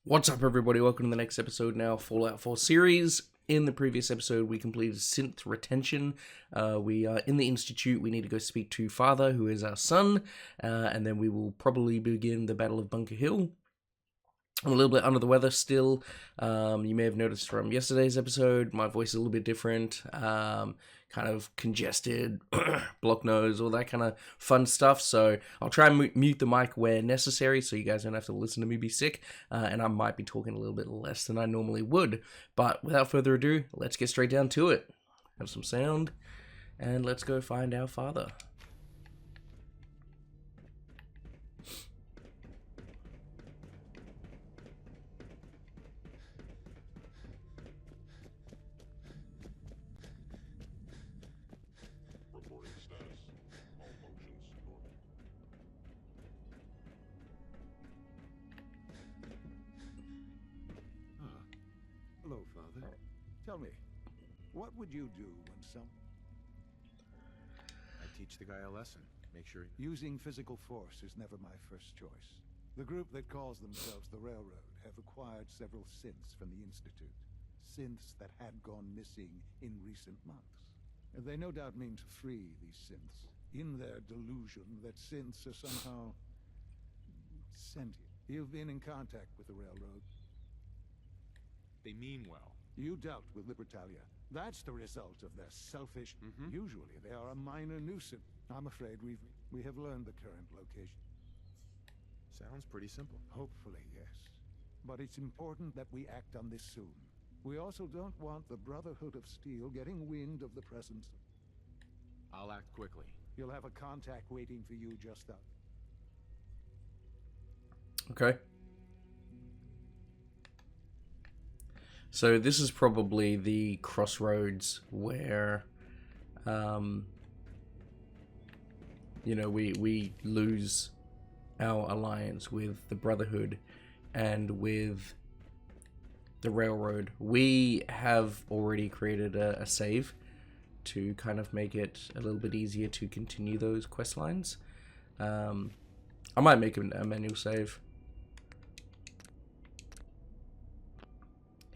What's up, everybody? Welcome to the next episode now, Fallout 4 series. In the previous episode, we completed synth retention. We are in the Institute. We need to go speak to Father, who is our son, and then we will probably begin the Battle of Bunker Hill. I'm a little bit under the weather still. You may have noticed from yesterday's episode, my voice is a little bit different. Kind of congested, block nose, all that kind of fun stuff. So I'll try and mute the mic where necessary so you guys don't have to listen to me be sick. And I might be talking a little bit less than I normally would. But without further ado, let's get straight down to it. Have some sound, and let's go find our father. Hello, Father. Tell me, what would you do when I teach the guy a lesson. Make sure Using physical force is never my first choice. The group that calls themselves the Railroad have acquired several synths from the Institute. Synths that had gone missing in recent months. They no doubt mean to free these synths, in their delusion that synths are somehow sentient. You've been in contact with the Railroad. they mean well. You dealt with Libertalia. That's the result of their selfish... Usually they are a minor nuisance. I'm afraid we have learned the current location. Sounds pretty simple. Hopefully, yes. But it's important that we act on this soon. We also don't want the Brotherhood of Steel getting wind of the presence. I'll act quickly. You'll have a contact waiting for you just up. Okay. So this is probably the crossroads where, we lose our alliance with the Brotherhood and with the Railroad. We have already created a save to kind of make it a little bit easier to continue those quest lines. I might make a manual save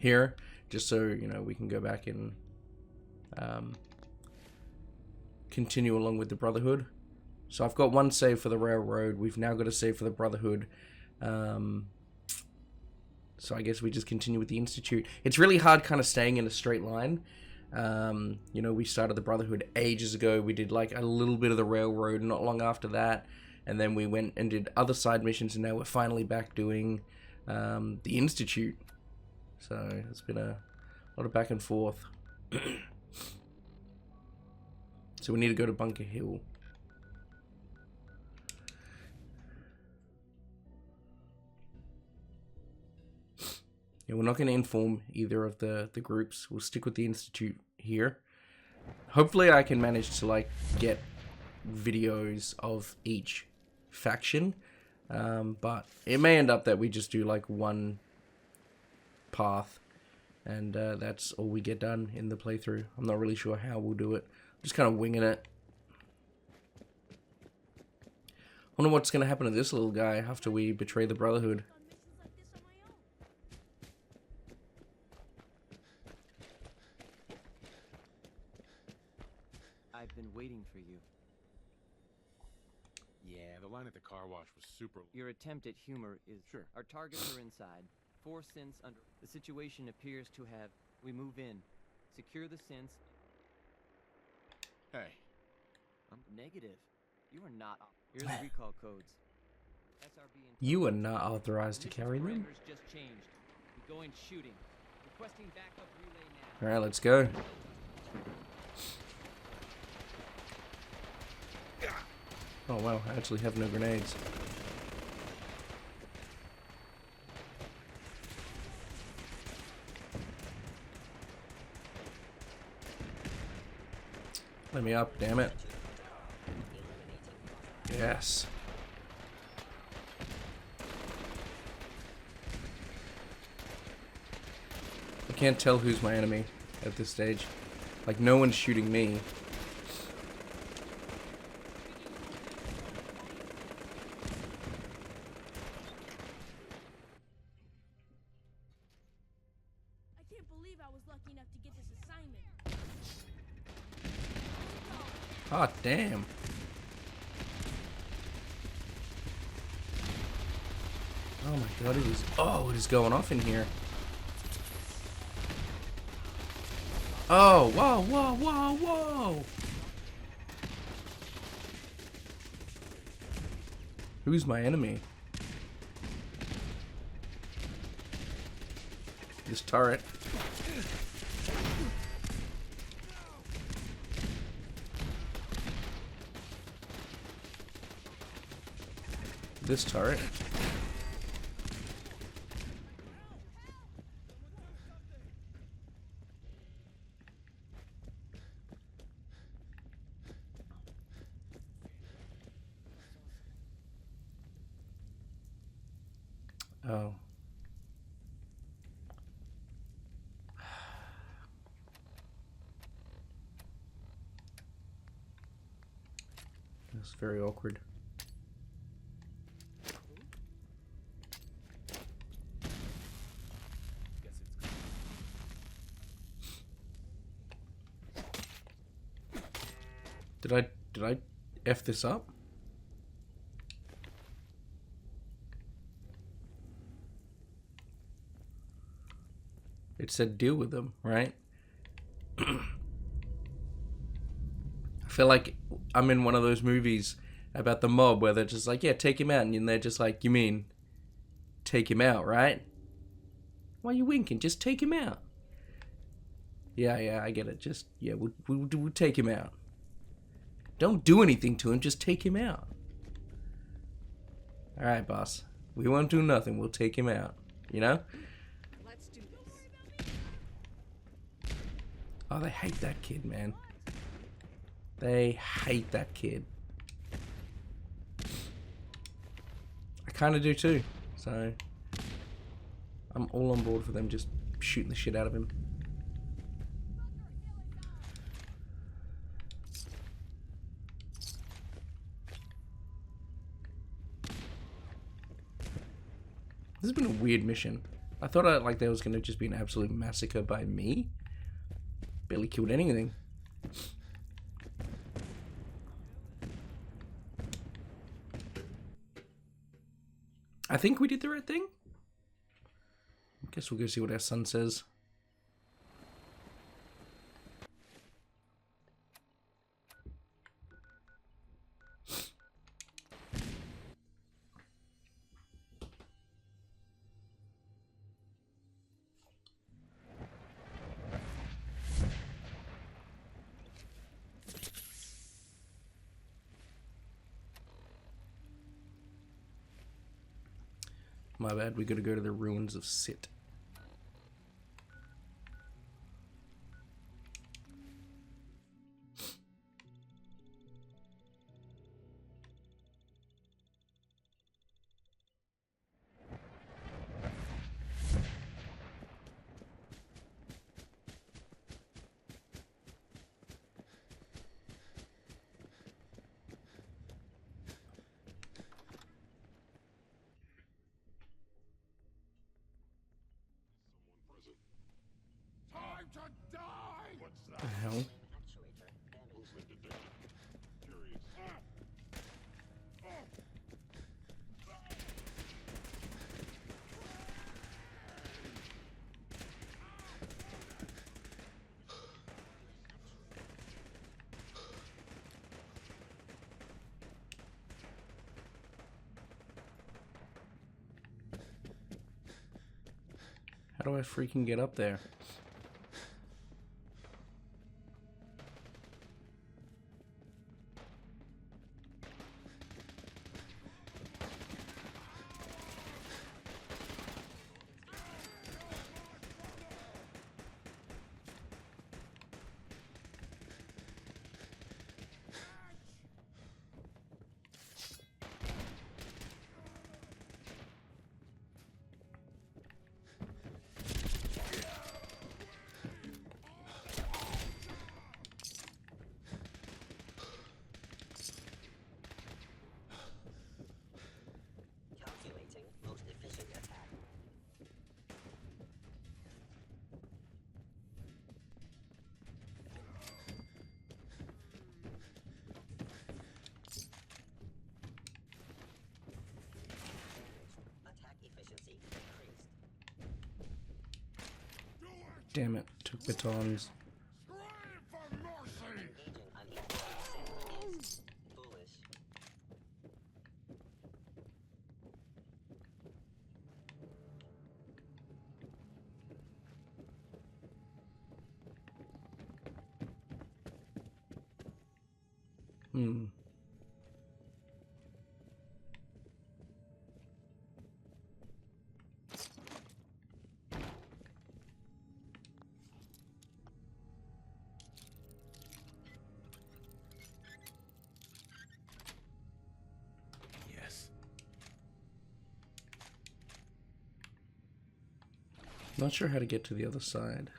here, just so we can go back and continue along with the Brotherhood. So I've got one save for the Railroad. We've now got a save for the Brotherhood. So I guess we just continue with the Institute. It's really hard kind of staying in a straight line. We started the Brotherhood ages ago. We did like a little bit of the Railroad not long after that. And then we went and did other side missions, and now we're finally back doing the Institute. So it's been a lot of back and forth. So we need to go to Bunker Hill. Yeah, we're not going to inform either of the groups. We'll stick with the Institute here. Hopefully I can manage to get videos of each faction. But it may end up that we just do one path, and that's all we get done in the playthrough. I'm not really sure how we'll do it. I'm just kind of winging it. Wonder what's going to happen to this little guy after we betray the Brotherhood. I've been waiting for you. Yeah, the line at the car wash was super... Your attempt at humor is... Sure. Our targets are inside. 4 synths under... The situation appears to have... We move in. Secure the synths. Hey, Negative. You are not... Here's the recall codes. SRB You are not authorized to carry them? parameters just changed. I'm going shooting. Requesting backup relay now. Alright, let's go. Oh wow, I actually have no grenades. Let me up, damn it. Yes. I can't tell who's my enemy at this stage. No one's shooting me. can't believe I was lucky enough to get this assignment. Ah, damn. Oh my god, it is. Oh, it is going off in here. Oh, whoa, whoa, whoa, whoa. Who's my enemy? This turret. This turret. Oh. That's very awkward. Did I F this up? It said deal with them, right? I feel like I'm in one of those movies about the mob where they're just like, yeah, take him out. And they're just like, you mean take him out, right? Why are you winking? Just take him out. Yeah, I get it. Just, yeah, we'll take him out. Don't do anything to him. Just take him out. All right, boss. We won't do nothing. We'll take him out. You know? Let's do this. Oh, they hate that kid, man. They hate that kid. I kind of do too. So, I'm all on board for them just shooting the shit out of him. This has been a weird mission. I thought there was going to just be an absolute massacre by me. Barely killed anything. I think we did the right thing. Guess we'll go see what our son says. My bad, we gotta go to the ruins of Sit. Time to die! What's that? The hell? How do I freaking get up there? Damn it, took batons. Hmm. Yes. Not sure how to get to the other side.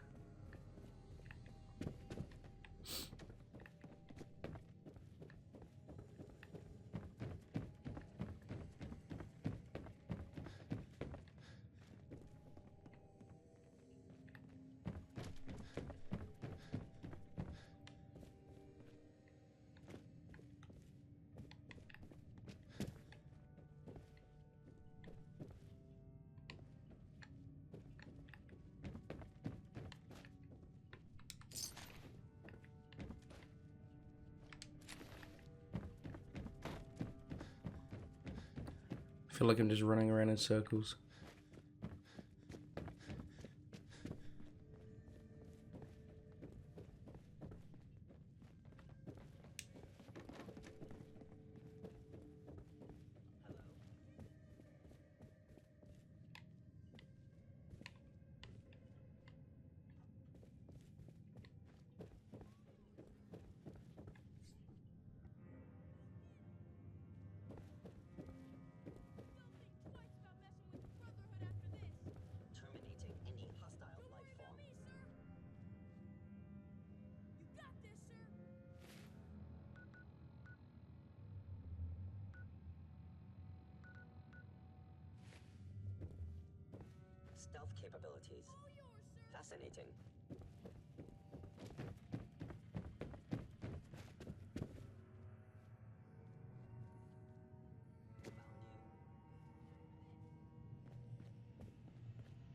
I feel like I'm just running around in circles. Terminating any hostile life form. You got this, sir. Stealth capabilities. All yours, sir. Fascinating.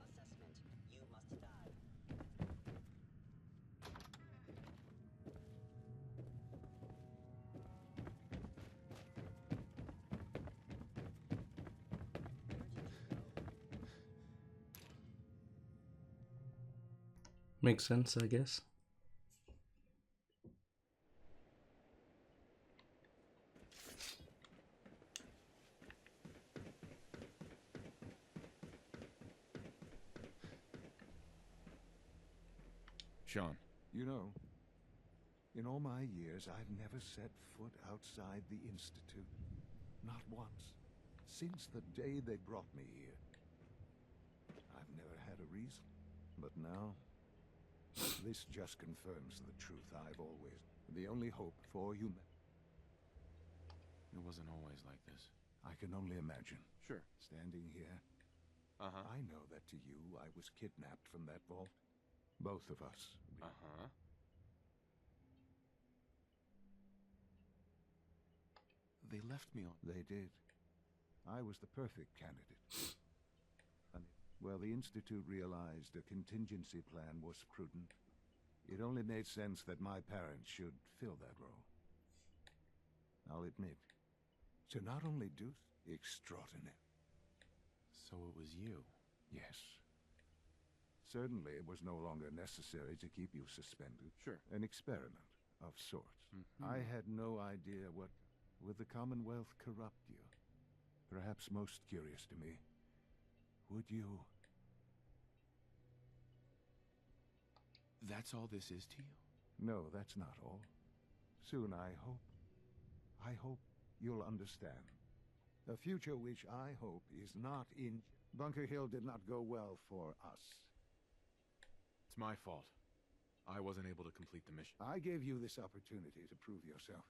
Assessment. You must die. Makes sense, I guess. Sean. You know, in all my years, I've never set foot outside the Institute. Not once. Since the day they brought me here. I've never had a reason. But now, this just confirms the truth I've always... The only hope for human... It wasn't always like this. I can only imagine. Sure. Standing here, Uh-huh. I know that to you, I was kidnapped from that vault. Both of us. Uh-huh. They left me on... They did. I was the perfect candidate. And, well, the Institute realized a contingency plan was prudent. It only made sense that my parents should fill that role. I'll admit, to not only do extraordinary. So it was you. Yes. Certainly it was no longer necessary to keep you suspended. Sure. An experiment of sorts. Mhm. I had no idea what would the Commonwealth corrupt you. Perhaps most curious to me, would you? That's all this is to you? No, that's not all. Soon, I hope you'll understand. A future which I hope is not in... Bunker Hill did not go well for us. It's my fault. I wasn't able to complete the mission. I gave you this opportunity to prove yourself.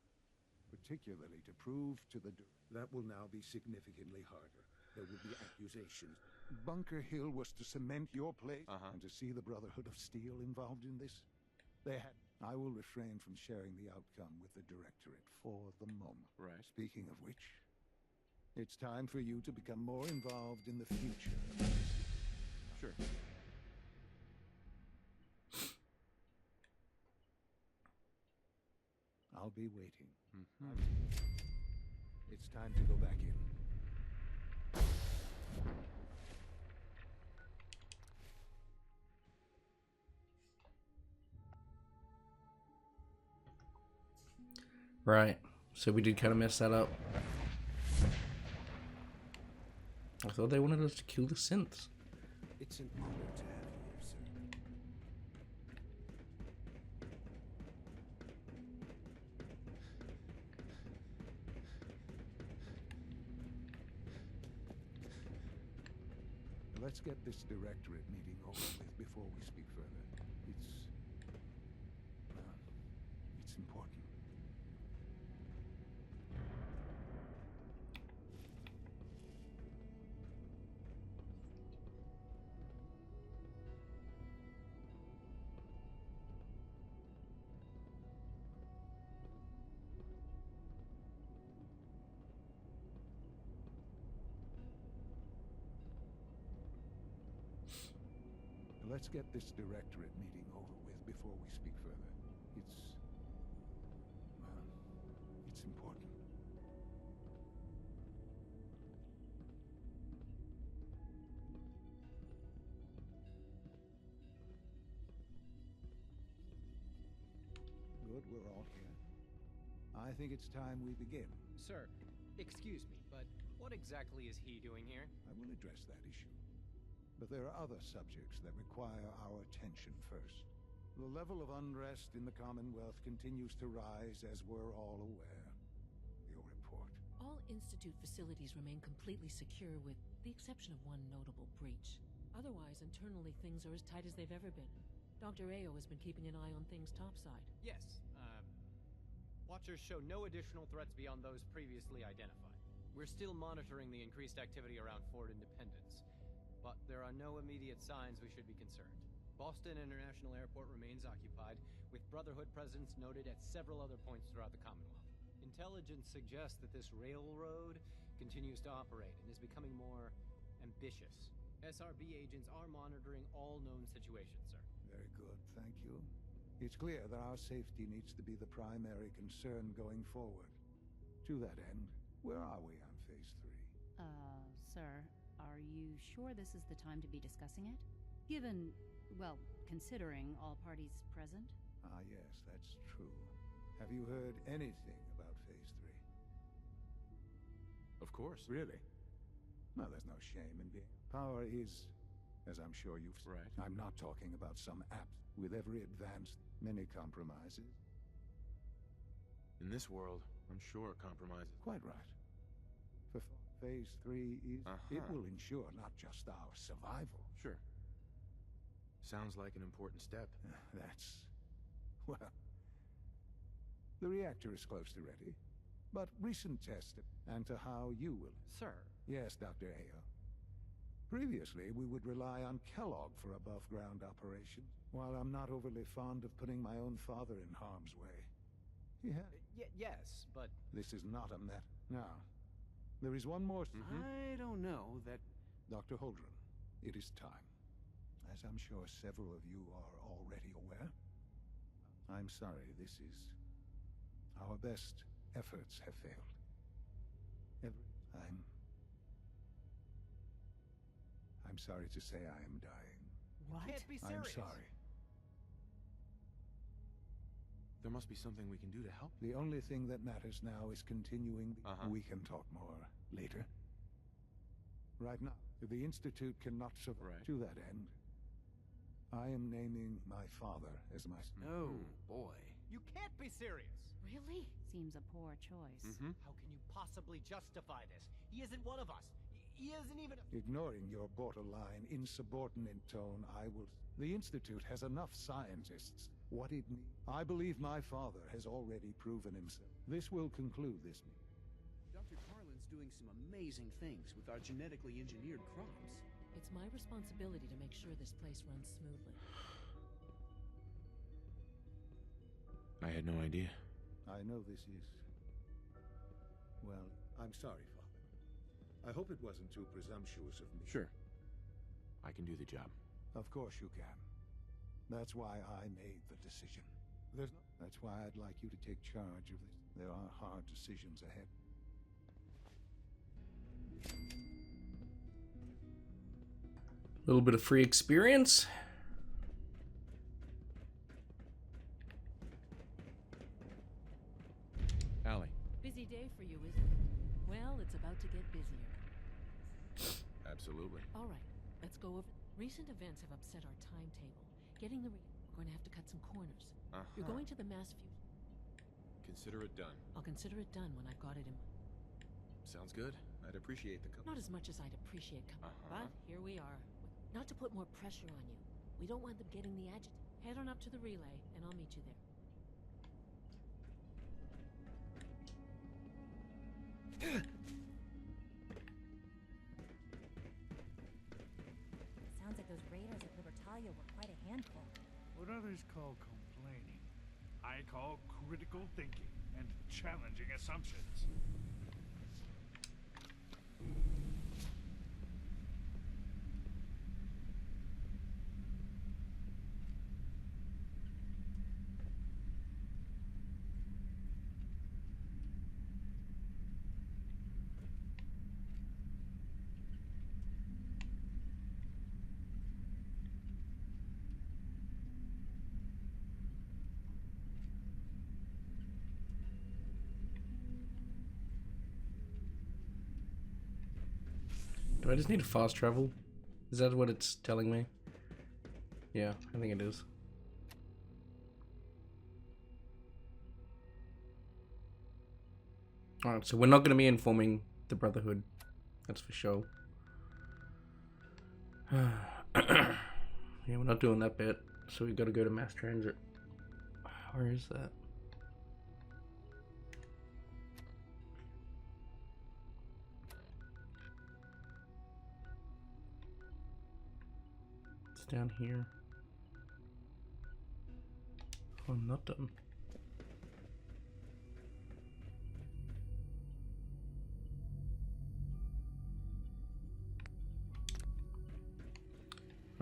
Particularly to prove to the... That will now be significantly harder. There will be accusations. Bunker Hill was to cement your place, and to see the Brotherhood of Steel involved in this. They had... I will refrain from sharing the outcome with the Directorate for the moment. Right. Speaking of which, it's time for you to become more involved in the future. Sure. I'll be waiting. Mhm. It's time to go back in. Right. So we did kind of mess that up. I thought they wanted us to kill the synths. It's an honor to have you here, sir. Let's get this directorate meeting over with before we speak further. It's important. Let's get this directorate meeting over with before we speak further. It's important. Good, we're all here. I think it's time we begin. Sir, excuse me, but what exactly is he doing here? I will address that issue. But there are other subjects that require our attention first. The level of unrest in the Commonwealth continues to rise, as we're all aware. Your report. All Institute facilities remain completely secure with the exception of one notable breach. Otherwise, internally, things are as tight as they've ever been. Dr. Ayo has been keeping an eye on things topside. Yes, Watchers show no additional threats beyond those previously identified. We're still monitoring the increased activity around Fort Independence, but there are no immediate signs we should be concerned. Boston International Airport remains occupied, with Brotherhood presence noted at several other points throughout the Commonwealth. Intelligence suggests that this railroad continues to operate and is becoming more ambitious. SRB agents are monitoring all known situations, sir. Very good, thank you. It's clear that our safety needs to be the primary concern going forward. To that end, where are we on Phase 3? Sir, are you sure this is the time to be discussing it? Given, well, considering all parties present? Ah, yes, that's true. Have you heard anything about Phase 3? Of course. Really? Well, there's no shame in being... Power is, as I'm sure you've... Right. I'm not talking about some app. With every advance, many compromises. In this world, I'm sure compromises. Quite right. For Phase 3 is... It Uh-huh. will ensure not just our survival. Sure. Sounds like an important step. That's... well... The reactor is close to ready. But recent tests and to how you will... Sir, Yes, Dr. Ayo. Previously, we would rely on Kellogg for above-ground operations, while I'm not overly fond of putting my own father in harm's way. yes, but... This is not a met. Now, there is one more... I don't know that... Dr. Holdren, it is time. As I'm sure several of you are already aware, I'm sorry, this is... Our best efforts have failed. I'm sorry to say I am dying. What? Can't be I'm serious. sorry. There must be something we can do to help. The only thing that matters now is continuing. Uh-huh. We can talk more later. Right now, the Institute cannot survive. Right. To that end, I am naming my father as my... Oh, boy. You can't be serious! Really? Seems a poor choice. Mm-hmm. How can you possibly justify this? He isn't one of us. He isn't even... Ignoring your borderline, insubordinate tone, I will... The Institute has enough scientists. What it needs... I believe my father has already proven himself. This will conclude this meeting. Dr. Carlin's doing some amazing things with our genetically engineered crops. It's my responsibility to make sure this place runs smoothly. I had no idea. I know this is... Well, I'm sorry, Father. I hope it wasn't too presumptuous of me. Sure. I can do the job. Of course you can. That's why I made the decision. There's no... That's why I'd like you to take charge of this. There are hard decisions ahead. A little bit of free experience. Allie. Busy day for you, isn't it? Well, it's about to get busier. Absolutely. All right, let's go over. Recent events have upset our timetable. Getting the we're going to have to cut some corners. You're going to the mass fusion. Consider it done. I'll consider it done when I've got it in. Sounds good. I'd appreciate the Not as much as I'd appreciate coming, but here we are. Not to put more pressure on you. We don't want them getting the agitated. Head on up to the relay, and I'll meet you there. Sounds like those raiders at Libertalia were quite a handful. What others call complaining, I call critical thinking and challenging assumptions. Do I just need to fast travel? Is that what it's telling me? Yeah, I think it is. Alright, so we're not going to be informing the Brotherhood. That's for sure. Yeah, we're not doing that bit. So we've got to go to mass transit. Where is that? It's down here. Oh, I'm not done.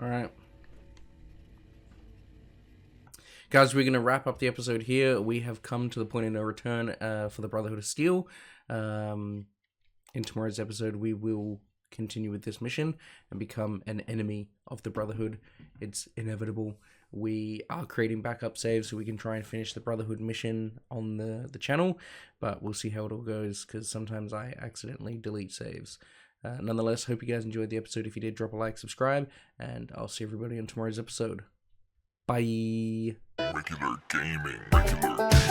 Alright. Guys, we're going to wrap up the episode here. We have come to the point of no return for the Brotherhood of Steel. In tomorrow's episode, we will continue with this mission and become an enemy of the Brotherhood. It's inevitable. We are creating backup saves so we can try and finish the Brotherhood mission on the channel, but we'll see how it all goes because sometimes I accidentally delete saves. Nonetheless, hope you guys enjoyed the episode. If you did, drop a like, subscribe, and I'll see everybody on tomorrow's episode. Bye. Regular gaming.